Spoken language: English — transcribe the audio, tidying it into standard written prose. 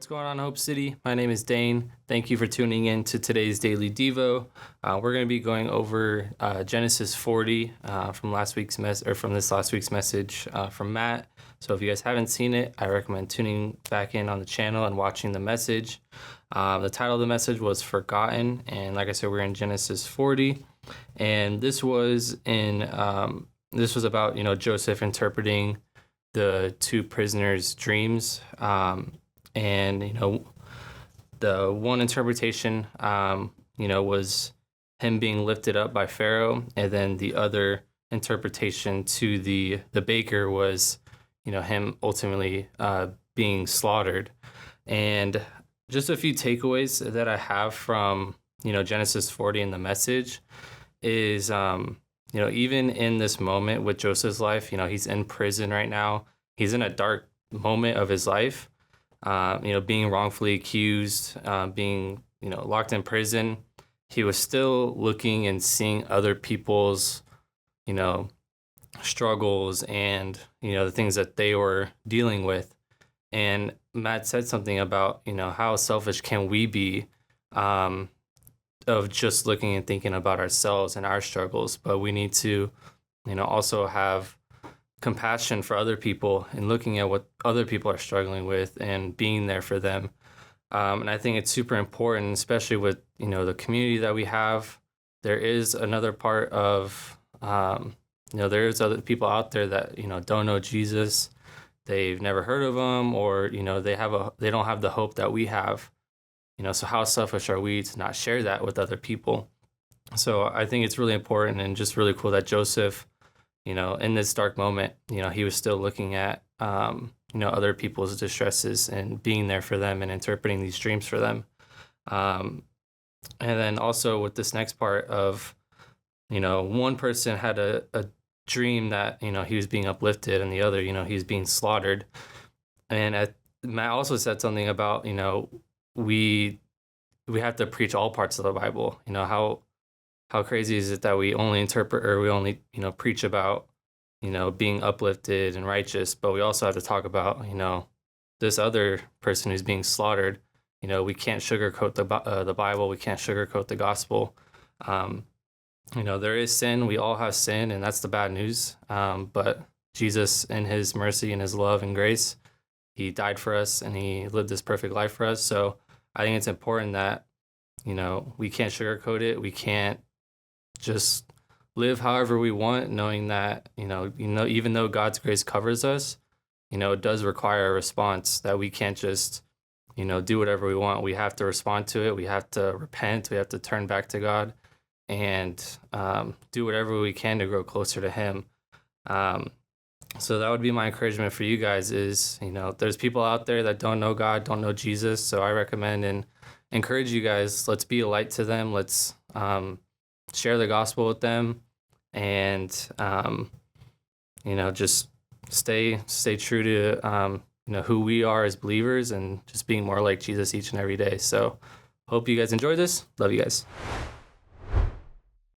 What's going on, Hope City? My name is Dane. Thank you for tuning in to today's daily Devo. We're going to be going over Genesis 40 from this last week's message from Matt. So if you guys haven't seen it, I recommend tuning back in on the channel and watching the message. The title of the message was Forgotten, and like I said, we're in Genesis 40, and this was about Joseph interpreting the two prisoners' dreams. And the one interpretation was him being lifted up by Pharaoh, and then the other interpretation to the baker was him ultimately being slaughtered. And just a few takeaways that I have from Genesis 40 and the message is even in this moment with Joseph's life, he's in prison right now. He's in a dark moment of his life. Being wrongfully accused, being, locked in prison, he was still looking and seeing other people's, struggles and, the things that they were dealing with. And Matt said something about, how selfish can we be, of just looking and thinking about ourselves and our struggles, but we need to, also have compassion for other people and looking at what other people are struggling with and being there for them. And I think it's super important, especially with, the community that we have. There is another part of, there's other people out there that, don't know Jesus. They've never heard of him, or, they don't have the hope that we have. So how selfish are we to not share that with other people? So I think it's really important and just really cool that Joseph, in this dark moment, he was still looking at, other people's distresses and being there for them and interpreting these dreams for them. And then also with this next part of, one person had a dream that, he was being uplifted, and the other, he was being slaughtered. And Matt also said something about, we have to preach all parts of the Bible. How crazy is it that we only interpret, or we only, preach about, being uplifted and righteous, but we also have to talk about, this other person who's being slaughtered. We can't sugarcoat the Bible. We can't sugarcoat the gospel. There is sin. We all have sin, and that's the bad news. But Jesus, in his mercy and his love and grace, he died for us, and he lived this perfect life for us. So I think it's important that, we can't sugarcoat it. We can't just live however we want, knowing that, even though God's grace covers us, it does require a response, that we can't just, do whatever we want. We have to respond to it. We have to repent. We have to turn back to God and do whatever we can to grow closer to him. So that would be my encouragement for you guys is, there's people out there that don't know God, don't know Jesus. So I recommend and encourage you guys, let's be a light to them. Let's share the gospel with them, and just stay true to who we are as believers, and just being more like Jesus each and every day. So hope you guys enjoy this. Love you guys.